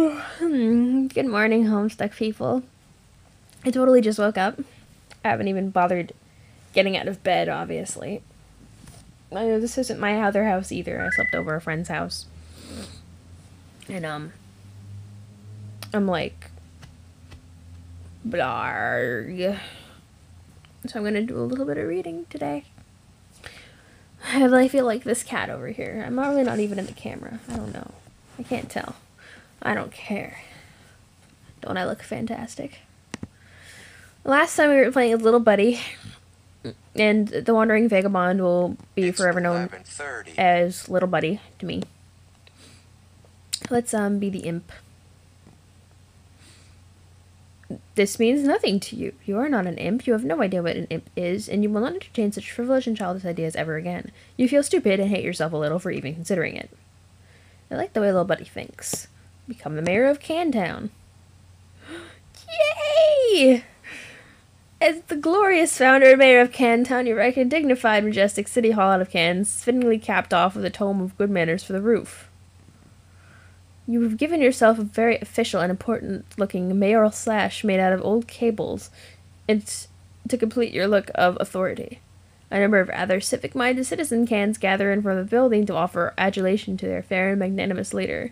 Good morning, Homestuck people. I totally just woke up. I haven't even bothered getting out of bed, obviously. I know this isn't my other house either. I slept over a friend's house. And, I'm like, blarg. So I'm gonna do a little bit of reading today. I feel like this cat over here. I'm probably not even in the camera. I don't know. I can't tell. I don't care. Don't I look fantastic? Last time we were playing with Little Buddy, and the Wandering Vagabond will be forever known as Little Buddy to me. Let's be the imp. This means nothing to you. You are not an imp. You have no idea what an imp is, and you will not entertain such frivolous and childish ideas ever again. You feel stupid and hate yourself a little for even considering it. I like the way Little Buddy thinks. Become the mayor of Cantown. Yay! As the glorious founder and mayor of Cantown, you erect a dignified, majestic city hall out of cans, fittingly capped off with a tome of good manners for the roof. You have given yourself a very official and important-looking mayoral sash made out of old cables, and to complete your look of authority. A number of rather civic-minded citizen cans gather in front of the building to offer adulation to their fair and magnanimous leader.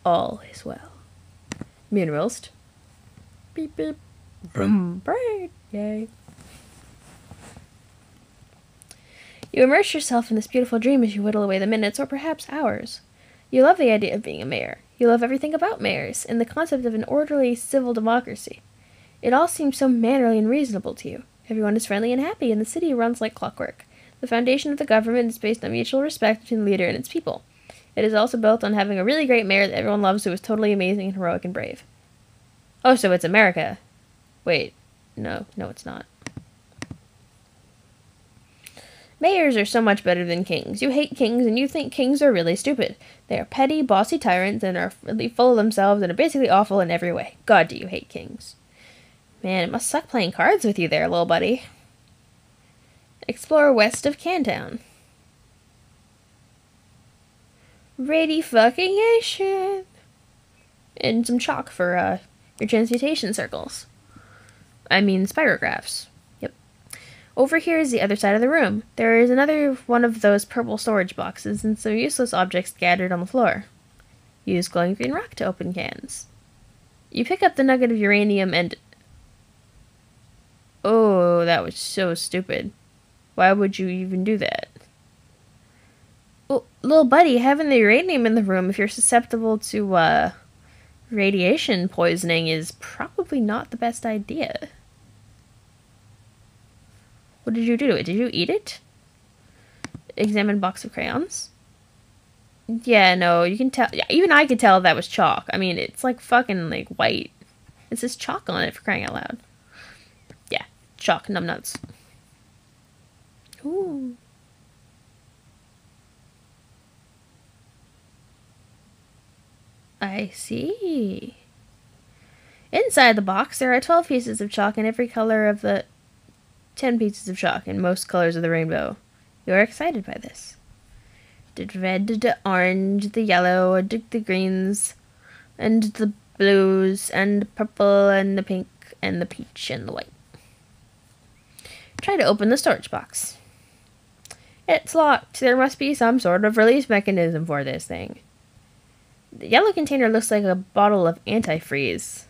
All is well. Moon roast. Beep beep. Brum brain. Yay. You immerse yourself in this beautiful dream as you whittle away the minutes, or perhaps hours. You love the idea of being a mayor. You love everything about mayors, and the concept of an orderly civil democracy. It all seems so mannerly and reasonable to you. Everyone is friendly and happy, and the city runs like clockwork. The foundation of the government is based on mutual respect between the leader and its people. It is also built on having a really great mayor that everyone loves who is totally amazing and heroic and brave. Oh, so it's America. Wait. No, it's not. Mayors are so much better than kings. You hate kings, and you think kings are really stupid. They are petty, bossy tyrants, and are really full of themselves, and are basically awful in every way. God, do you hate kings. Man, it must suck playing cards with you there, little buddy. Explore west of Cantown. Radi-fucking-ation! And some chalk for, your transmutation circles. I mean, spirographs. Yep. Over here is the other side of the room. There is another one of those purple storage boxes and some useless objects scattered on the floor. Use glowing green rock to open cans. You pick up the nugget of uranium and... Oh, that was so stupid. Why would you even do that? Well, little buddy, having the uranium in the room if you're susceptible to, radiation poisoning is probably not the best idea. What did you do to it? Did you eat it? Examine box of crayons. Yeah, no, you can tell. Yeah, even I could tell that was chalk. I mean, it's like fucking like white. It says chalk on it for crying out loud. Yeah, chalk, numbnuts. Ooh. I see. Inside the box, there are 12 pieces of chalk in every color of the 10 pieces of chalk in most colors of the rainbow. You are excited by this. The red, the orange, the yellow, the greens, and the blues, and the purple, and the pink, and the peach, and the white. Try to open the storage box. It's locked. There must be some sort of release mechanism for this thing. The yellow container looks like a bottle of antifreeze.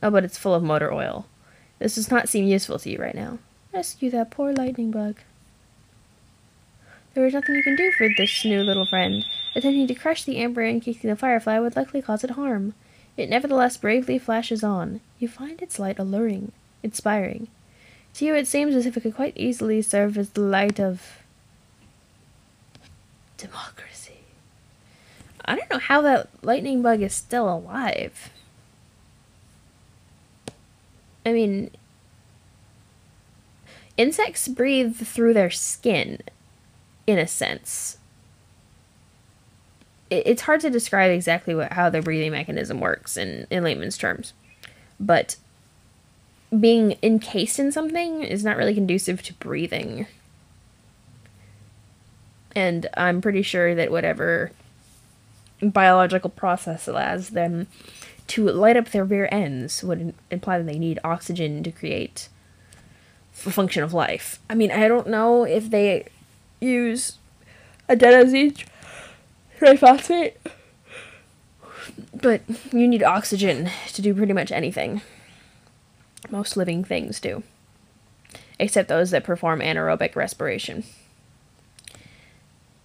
Oh, but it's full of motor oil. This does not seem useful to you right now. Rescue that poor lightning bug. There is nothing you can do for this new little friend. Attempting to crush the amber and kicking the firefly would likely cause it harm. It nevertheless bravely flashes on. You find its light alluring, inspiring. To you it seems as if it could quite easily serve as the light of... democracy. I don't know how that lightning bug is still alive. I mean, insects breathe through their skin, in a sense. It's hard to describe exactly how their breathing mechanism works in layman's terms. But being encased in something is not really conducive to breathing. And I'm pretty sure that whatever biological process that allows them to light up their rear ends would imply that they need oxygen to create the function of life. I mean, I don't know if they use adenosine triphosphate, but you need oxygen to do pretty much anything. Most living things do, except those that perform anaerobic respiration.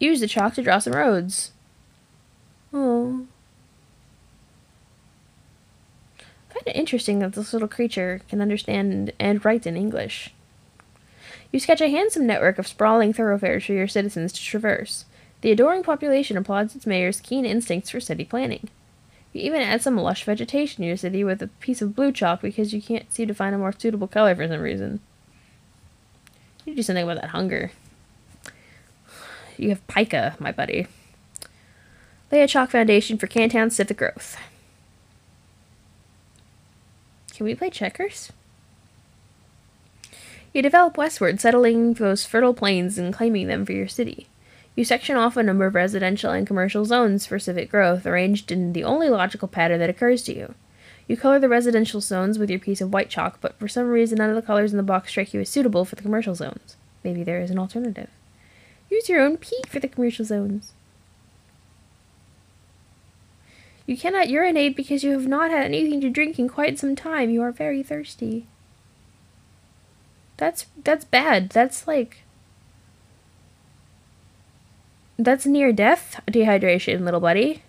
Use the chalk to draw some roads. Oh. I find it interesting that this little creature can understand and write in English. You sketch a handsome network of sprawling thoroughfares for your citizens to traverse. The adoring population applauds its mayor's keen instincts for city planning. You even add some lush vegetation to your city with a piece of blue chalk because you can't seem to find a more suitable color for some reason. You do something about that hunger. You have pica, my buddy. Lay a chalk foundation for Cantown's civic growth. Can we play checkers? You develop westward, settling those fertile plains and claiming them for your city. You section off a number of residential and commercial zones for civic growth, arranged in the only logical pattern that occurs to you. You color the residential zones with your piece of white chalk, but for some reason none of the colors in the box strike you as suitable for the commercial zones. Maybe there is an alternative. Use your own pee for the commercial zones. You cannot urinate because you have not had anything to drink in quite some time. You are very thirsty. That's bad. That's near death dehydration, little buddy.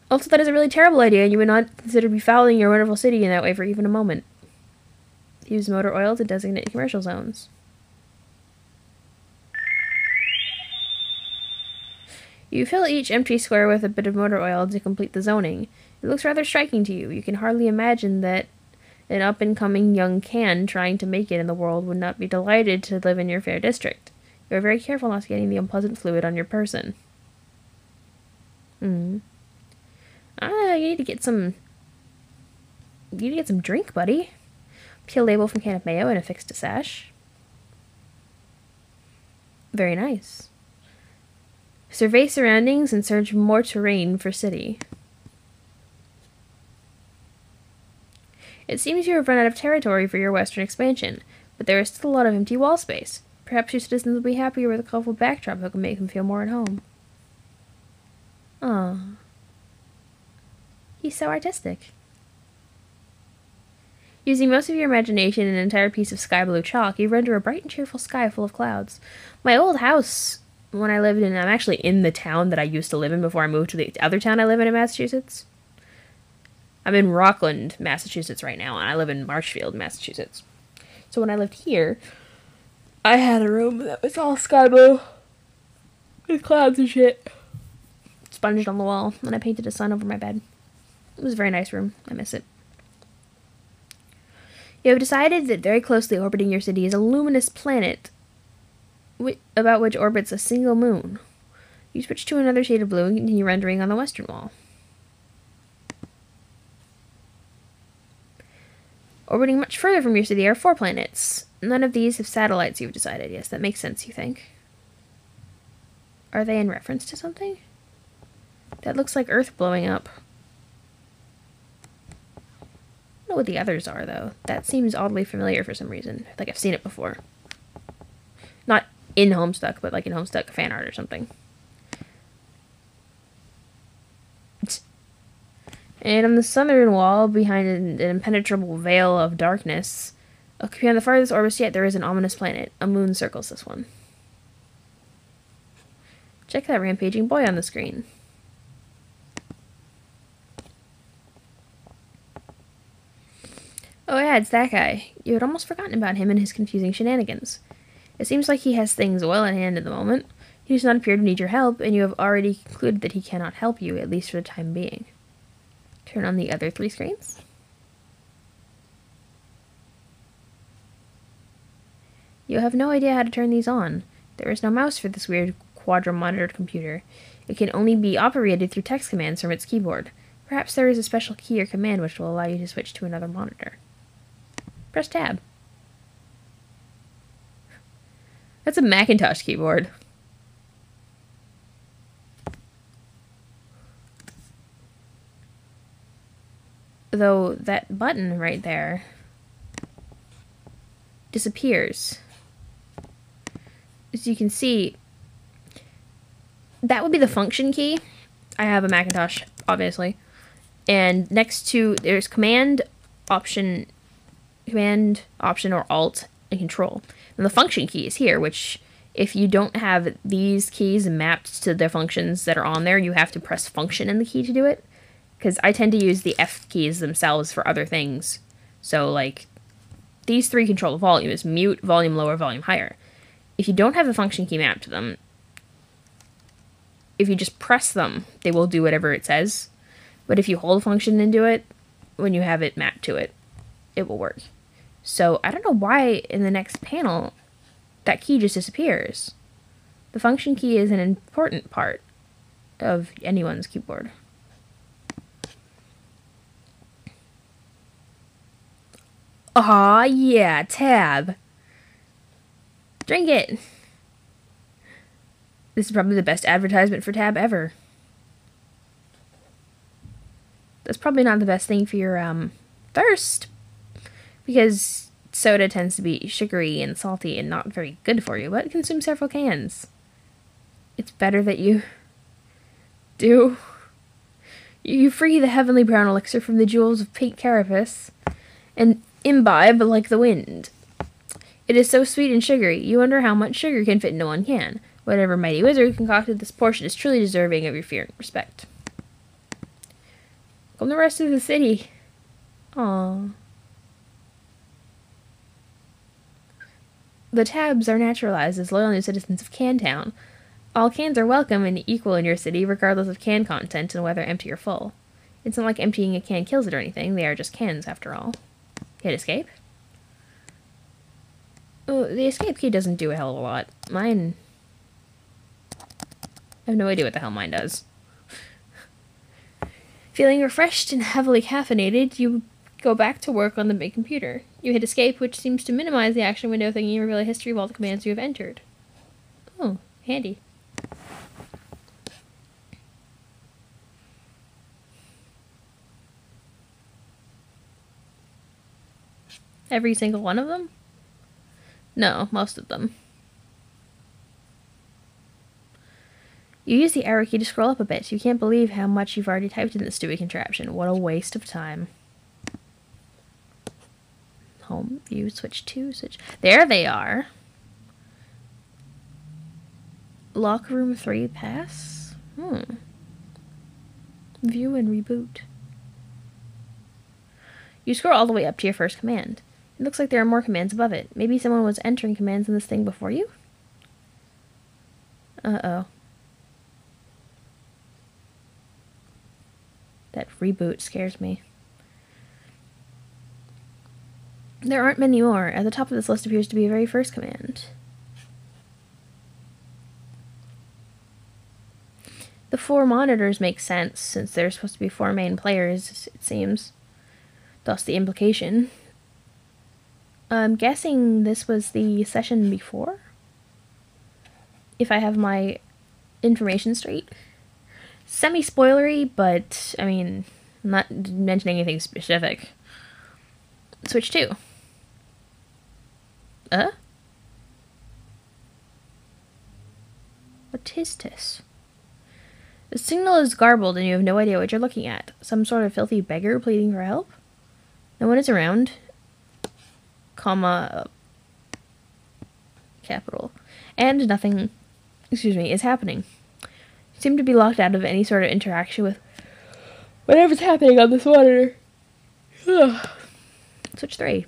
Also, that is a really terrible idea, and you would not consider befouling your wonderful city in that way for even a moment. Use motor oil to designate commercial zones. You fill each empty square with a bit of motor oil to complete the zoning. It looks rather striking to you. You can hardly imagine that an up-and-coming young can trying to make it in the world would not be delighted to live in your fair district. You are very careful not getting the unpleasant fluid on your person. You need to get some... You need to get some drink, buddy. Peel label from can of mayo and affix to sash. Very nice. Survey surroundings and search more terrain for city. It seems you have run out of territory for your western expansion, but there is still a lot of empty wall space. Perhaps your citizens will be happier with a colorful backdrop that can make them feel more at home. Ah, he's so artistic. Using most of your imagination and an entire piece of sky blue chalk, you render a bright and cheerful sky full of clouds. My old house, when I lived in, I'm actually in the town that I used to live in before I moved to the other town I live in Massachusetts. I'm in Rockland, Massachusetts right now, and I live in Marshfield, Massachusetts. So when I lived here, I had a room that was all sky blue with clouds and shit sponged on the wall, and I painted a sun over my bed. It was a very nice room. I miss it. You have decided that very closely orbiting your city is a luminous planet about which orbits a single moon. You switch to another shade of blue and continue rendering on the western wall. Orbiting much further from your city are 4 planets. None of these have satellites, you've decided. Yes, that makes sense, you think. Are they in reference to something? That looks like Earth blowing up. I don't know what the others are, though. That seems oddly familiar for some reason. Like I've seen it before. Not in Homestuck, but like in Homestuck fan art or something. And on the southern wall, behind an impenetrable veil of darkness, beyond the farthest orbits yet, there is an ominous planet. A moon circles this one. Check that rampaging boy on the screen. Oh yeah, it's that guy. You had almost forgotten about him and his confusing shenanigans. It seems like he has things well at hand at the moment. He does not appear to need your help, and you have already concluded that he cannot help you, at least for the time being. Turn on the other 3 screens. You have no idea how to turn these on. There is no mouse for this weird quadra-monitored computer. It can only be operated through text commands from its keyboard. Perhaps there is a special key or command which will allow you to switch to another monitor. Press tab. That's a Macintosh keyboard. though that button right there disappears. As you can see, that would be the function key. I have a Macintosh, obviously. And next to, there's Command, Option, or Alt, and Control. And the function key is here, which if you don't have these keys mapped to the functions that are on there, you have to press function in the key to do it. Because I tend to use the F keys themselves for other things. So, like, these three control the volume. It's mute, volume lower, volume higher. If you don't have the function key mapped to them, if you just press them, they will do whatever it says. But if you hold a function and do it, when you have it mapped to it, it will work. So I don't know why in the next panel that key just disappears. The function key is an important part of anyone's keyboard. Aw, yeah, tab. Drink it. This is probably the best advertisement for tab ever. That's probably not the best thing for your thirst, because soda tends to be sugary and salty and not very good for you, but consume several cans. It's better that you do. You free the heavenly brown elixir from the jewels of pink carapace and imbibe like the wind. It is so sweet and sugary, you wonder how much sugar can fit into one can. Whatever mighty wizard concocted this portion is truly deserving of your fear and respect. Welcome the rest of the city. Aww. The tabs are naturalized as loyal new citizens of Cantown. All cans are welcome and equal in your city, regardless of can content and whether empty or full. It's not like emptying a can kills it or anything, they are just cans after all. Hit escape. Oh, the escape key doesn't do a hell of a lot. Mine... I have no idea what the hell mine does. Feeling refreshed and heavily caffeinated, you go back to work on the big computer. You hit escape, which seems to minimize the action window thing and reveal a history of all the commands you have entered. Oh, handy. Every single one of them? No, most of them. You use the arrow key to scroll up a bit. You can't believe how much you've already typed in this stupid contraption. What a waste of time. Home, view, switch 2, switch... There they are! Locker room 3, pass? View and reboot. You scroll all the way up to your first command. It looks like there are more commands above it. Maybe someone was entering commands in this thing before you? Uh-oh. That reboot scares me. There aren't many more. At the top of this list appears to be a very first command. The 4 monitors make sense, since there's supposed to be 4 main players, it seems. Thus the implication. I'm guessing this was the session before? If I have my information straight. Semi-spoilery, but, I mean, I'm not mentioning anything specific. Switch 2. What is this? The signal is garbled and you have no idea what you're looking at. Some sort of filthy beggar pleading for help? No one is around. Comma... capital. And nothing, is happening. You seem to be locked out of any sort of interaction with whatever's happening on this monitor. Switch 3.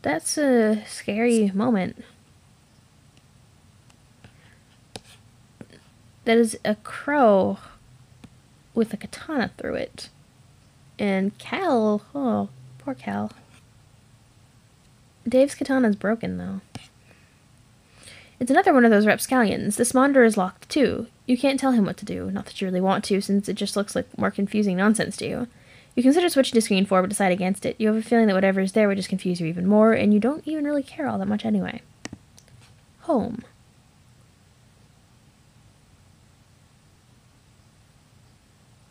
That's a scary moment. That is a crow with a katana through it. And Cal, oh, poor Cal. Dave's katana's broken, though. It's another one of those rapscallions. This monitor is locked, too. You can't tell him what to do. Not that you really want to, since it just looks like more confusing nonsense to you. You consider switching to screen 4, but decide against it. You have a feeling that whatever is there would just confuse you even more, and you don't even really care all that much anyway. Home.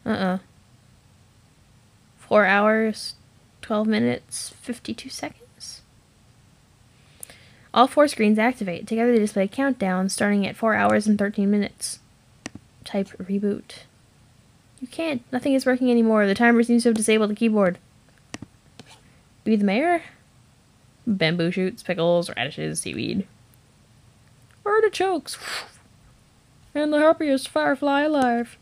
Uh-uh. 4 hours, 12 minutes, 52 seconds. All 4 screens activate. Together they display a countdown starting at 4 hours and 13 minutes. Type reboot. You can't. Nothing is working anymore. The timer seems to have disabled the keyboard. Be the mayor? Bamboo shoots, pickles, radishes, seaweed. Artichokes! And the happiest firefly alive.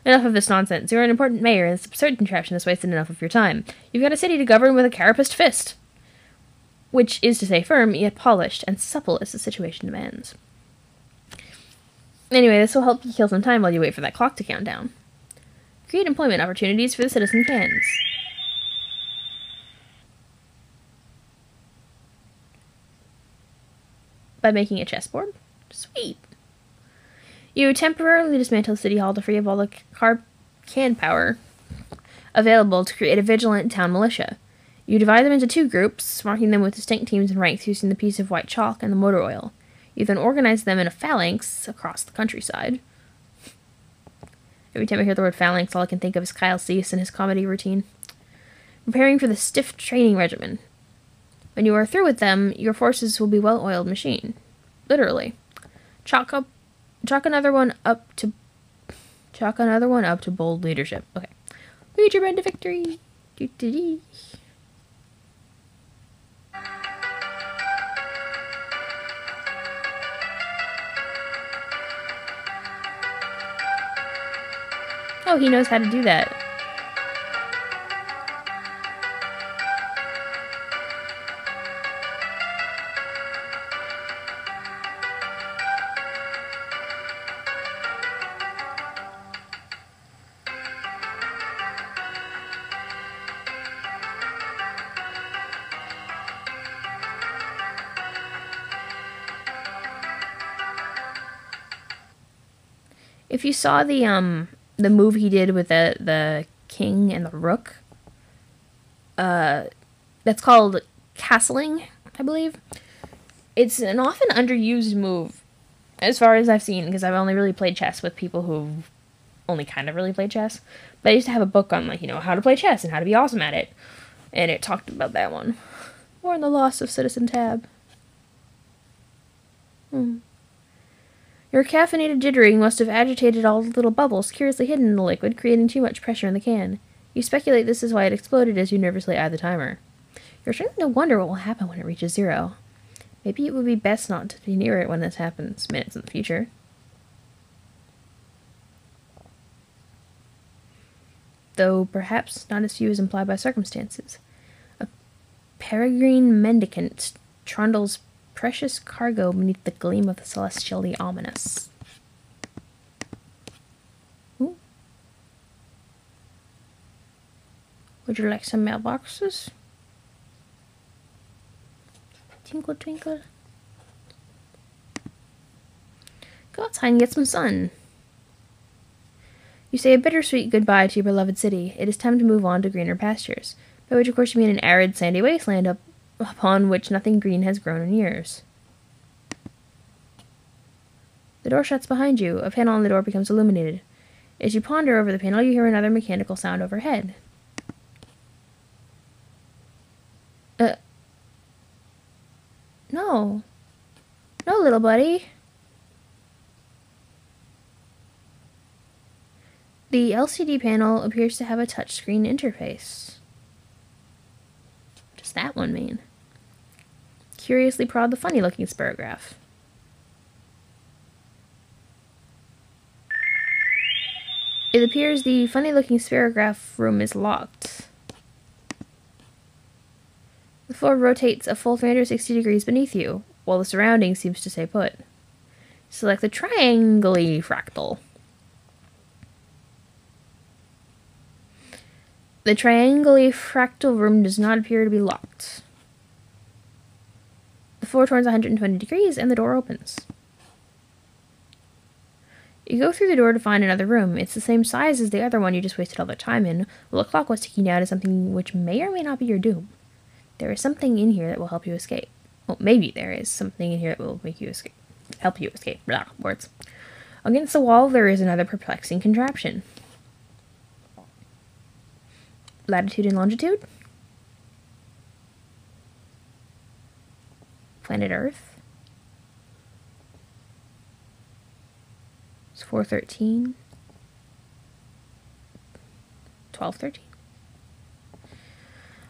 Enough of this nonsense. You're an important mayor, and this absurd contraption has wasted enough of your time. You've got a city to govern with a carapaced fist. Which is to say firm, yet polished, and supple as the situation demands. Anyway, this will help you kill some time while you wait for that clock to count down. Create employment opportunities for the citizen cans. By making a chessboard? Sweet. You temporarily dismantle City Hall to free up all the can power available to create a vigilant town militia. You divide them into 2 groups, marking them with distinct teams and ranks using the piece of white chalk and the motor oil. You then organize them in a phalanx across the countryside. Every time I hear the word phalanx, all I can think of is Kyle Cease and his comedy routine. Preparing for the stiff training regimen. When you are through with them, your forces will be well-oiled machine. Literally. Chalk another one up to bold leadership. Okay. Lead your men to victory. Doo-doo-dee. Oh, he knows how to do that. If you saw the move he did with the king and the rook, that's called castling, I believe. It's an often underused move, as far as I've seen, because I've only really played chess with people who've only kind of really played chess. But I used to have a book on, like, how to play chess and how to be awesome at it, and it talked about that one. More on the loss of Citizen Tab. Your caffeinated jittering must have agitated all the little bubbles curiously hidden in the liquid, creating too much pressure in the can. You speculate this is why it exploded as you nervously eye the timer. You're starting to wonder what will happen when it reaches 0. Maybe it would be best not to be near it when this happens, minutes in the future. Though perhaps not as few as implied by circumstances. A peregrine mendicant trundles precious cargo beneath the gleam of the celestially ominous. Ooh. Would you like some mailboxes? Twinkle, twinkle. Go outside and get some sun. You say a bittersweet goodbye to your beloved city. It is time to move on to greener pastures, by which of course you mean an arid, sandy wasteland upon which nothing green has grown in years. The door shuts behind you. A panel on the door becomes illuminated. As you ponder over the panel, you hear another mechanical sound overhead. No. No, little buddy. The LCD panel appears to have a touchscreen interface. What does that one mean? Curiously prod the funny-looking spirograph. It appears the funny-looking spirograph room is locked. The floor rotates a full 360 degrees beneath you, while the surrounding seems to stay put. Select the triangle-y fractal. The triangle-y fractal room does not appear to be locked. The floor turns 120 degrees and the door opens. You go through the door to find another room. It's the same size as the other one you just wasted all that time in, while the clock was ticking down to something which may or may not be your doom. There is something in here that will help you escape. Well, maybe there is something in here that will make you escape. Help you escape. Blah, words. Against the wall, there is another perplexing contraption. Latitude and longitude? Planet Earth? It's 413. 1213.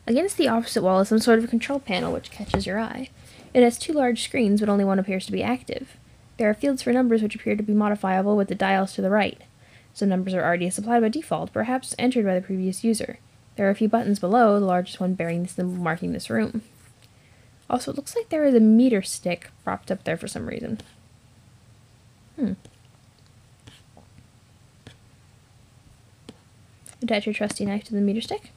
Against the opposite wall is some sort of control panel which catches your eye. It has two large screens, but only one appears to be active. There are fields for numbers which appear to be modifiable with the dials to the right. Some numbers are already supplied by default, perhaps entered by the previous user. There are a few buttons below, the largest one bearing the symbol marking this room. Also, it looks like there is a meter stick propped up there for some reason. Attach your trusty knife to the meter stick.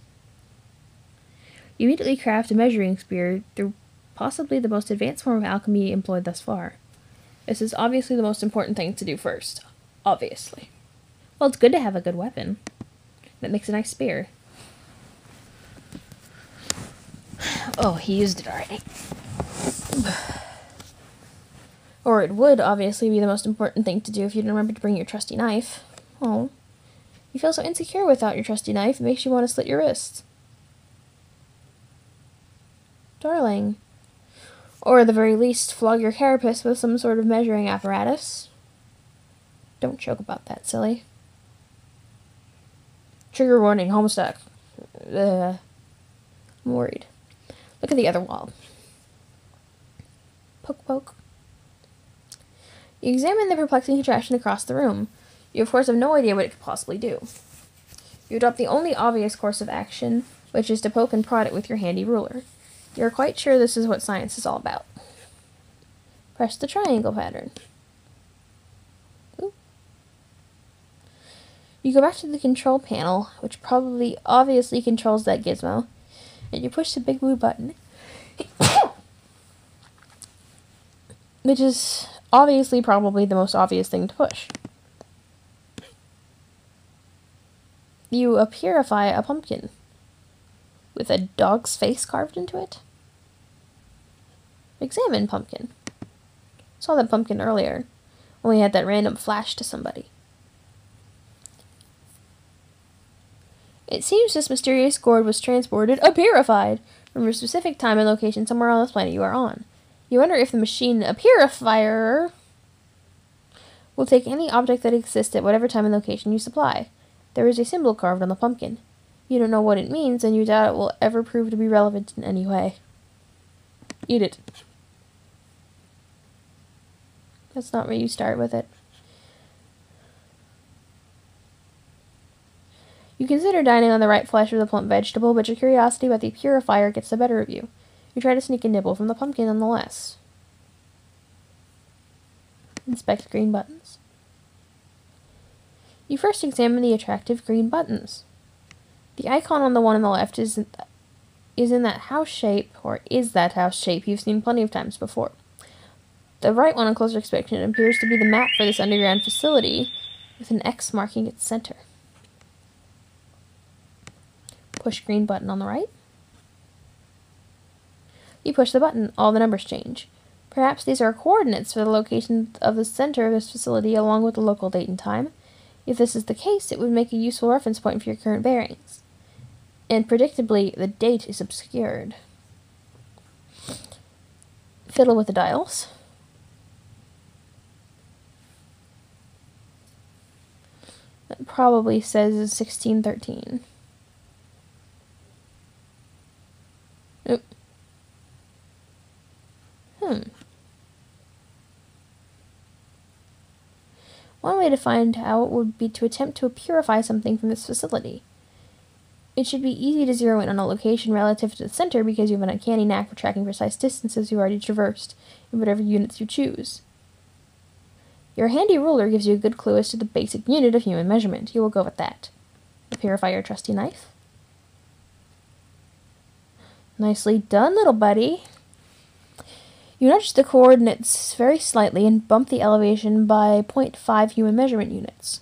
You immediately craft a measuring spear through possibly the most advanced form of alchemy employed thus far. This is obviously the most important thing to do first. Obviously. Well, it's good to have a good weapon. That makes a nice spear. Oh, he used it already. Or it would obviously be the most important thing to do if you didn't remember to bring your trusty knife. Oh. You feel so insecure without your trusty knife, it makes you want to slit your wrists. Darling. Or at the very least, flog your carapace with some sort of measuring apparatus. Don't joke about that, silly. Trigger warning, Homestuck. I'm worried. Look at the other wall. Poke, poke. You examine the perplexing contraption across the room. You, of course, have no idea what it could possibly do. You adopt the only obvious course of action, which is to poke and prod it with your handy ruler. You're quite sure this is what science is all about. Press the triangle pattern. Ooh. You go back to the control panel, which obviously controls that gizmo, and you push the big blue button, which is obviously probably the most obvious thing to push. You purify a pumpkin with a dog's face carved into it. Examine pumpkin. Saw that pumpkin earlier. Only had that random flash to somebody. It seems this mysterious gourd was transported, purified, from a specific time and location somewhere on this planet you are on. You wonder if the machine, a purifier, will take any object that exists at whatever time and location you supply. There is a symbol carved on the pumpkin. You don't know what it means, and you doubt it will ever prove to be relevant in any way. Eat it. That's not where you start with it. You consider dining on the right flesh of the plump vegetable, but your curiosity about the purifier gets the better of you. You try to sneak a nibble from the pumpkin nonetheless. Inspect green buttons. You first examine the attractive green buttons. The icon on the one on the left is in that house shape, or is that house shape you've seen plenty of times before. The right one on closer inspection appears to be the map for this underground facility, with an X marking its center. Push green button on the right. You push the button, all the numbers change. Perhaps these are coordinates for the location of the center of this facility along with the local date and time. If this is the case, it would make a useful reference point for your current bearings. And predictably, the date is obscured. Fiddle with the dials. That probably says 1613. Nope. One way to find out would be to attempt to purify something from this facility. It should be easy to zero in on a location relative to the center because you have an uncanny knack for tracking precise distances you've already traversed in whatever units you choose. Your handy ruler gives you a good clue as to the basic unit of human measurement. You will go with that. Purify your trusty knife. Nicely done, little buddy. You nudge the coordinates very slightly and bump the elevation by 0.5 human measurement units.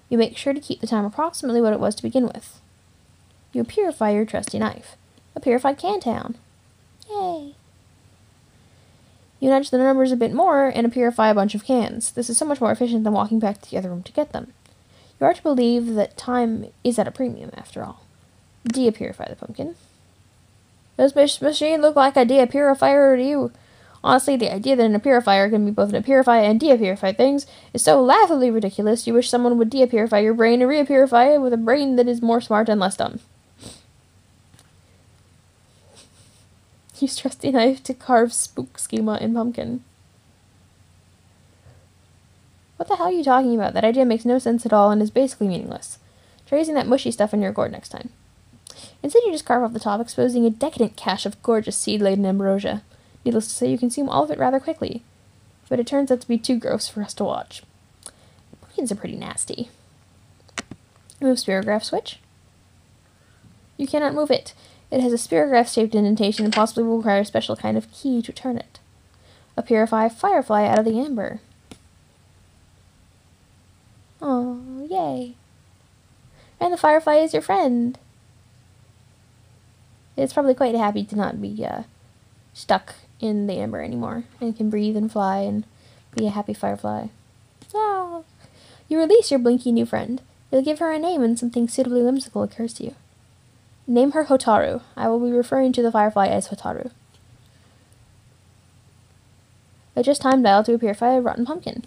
You make sure to keep the time approximately what it was to begin with. You purify your trusty knife. A purified Cantown. Yay! You nudge the numbers a bit more and purify a bunch of cans. This is so much more efficient than walking back to the other room to get them. You are to believe that time is at a premium, after all. De-purify the pumpkin. Does this machine look like a de-purifier to you? Honestly, the idea that a purifier can be both a purify and de-purify things is so laughably ridiculous you wish someone would de-purify your brain and re-purify it with a brain that is more smart and less dumb. Use trusty knife to carve spook schema in pumpkin. What the hell are you talking about? That idea makes no sense at all and is basically meaningless. Try using that mushy stuff in your gourd next time. Instead, you just carve off the top, exposing a decadent cache of gorgeous seed-laden ambrosia. Needless to say, you consume all of it rather quickly, but it turns out to be too gross for us to watch. Pumpkins are pretty nasty. Move spirograph switch. You cannot move it. It has a spirograph-shaped indentation and possibly will require a special kind of key to turn it. A purify firefly out of the amber. Oh, yay. And the firefly is your friend. It's probably quite happy to not be stuck in the amber anymore, and can breathe and fly and be a happy firefly. Oh. You release your blinky new friend. You'll give her a name and something suitably whimsical occurs to you. Name her Hotaru. I will be referring to the firefly as Hotaru. Adjust time dial to purify a rotten pumpkin.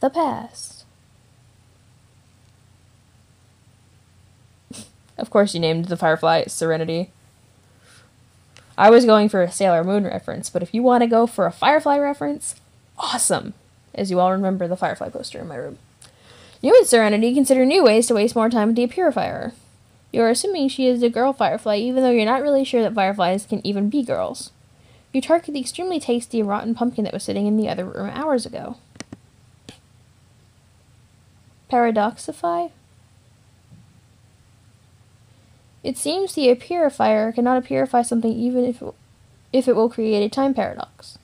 The past. Of course you named the firefly Serenity. I was going for a Sailor Moon reference, but if you want to go for a Firefly reference, awesome! As you all remember the Firefly poster in my room. You and Serenity consider new ways to waste more time with the purifier. You are assuming she is a girl firefly, even though you're not really sure that fireflies can even be girls. You target the extremely tasty rotten pumpkin that was sitting in the other room hours ago. Paradoxify? It seems the purifier cannot purify something even if it will create a time paradox.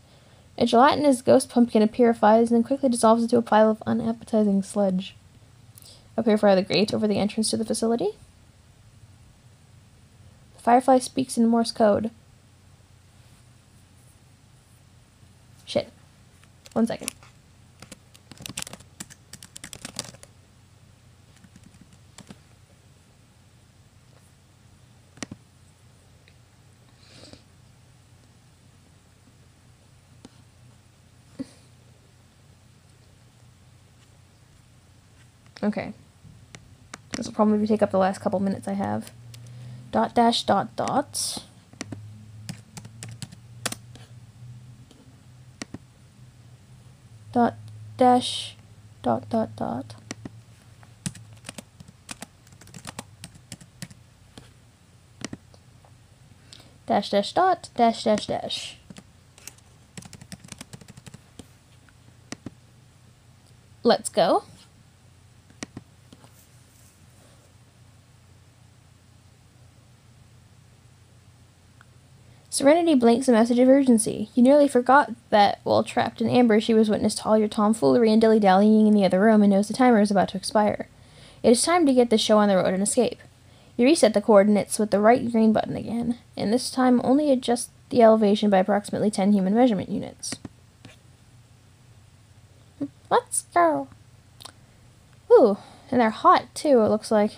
A gelatinous ghost pumpkin purifies and then quickly dissolves into a pile of unappetizing sludge. A purifier the grate over the entrance to the facility. The firefly speaks in Morse code. Shit. 1 second. Okay. This will probably take up the last couple minutes I have. Dot dash dot dot. Dot dash dot dot dot. Dash dash dot dash dash dash. Let's go. Serenity blinks a message of urgency. You nearly forgot that, while trapped in amber, she was witness to all your tomfoolery and dilly-dallying in the other room and knows the timer is about to expire. It is time to get this show on the road and escape. You reset the coordinates with the right green button again, and this time only adjust the elevation by approximately 10 human measurement units. Let's go. Ooh, and they're hot, too, it looks like.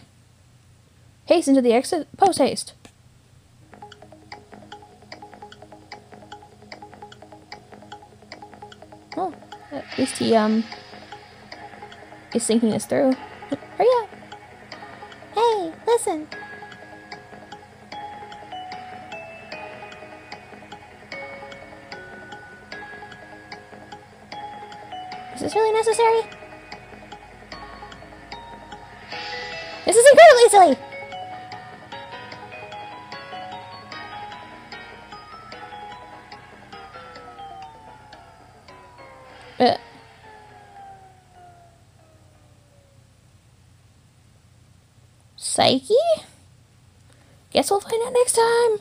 Hasten to the exit. Post-haste. Oh, at least he, is thinking this through. Hurry up! Hey, listen! Is this really necessary? This is incredibly silly! Psyche? Guess we'll find out next time.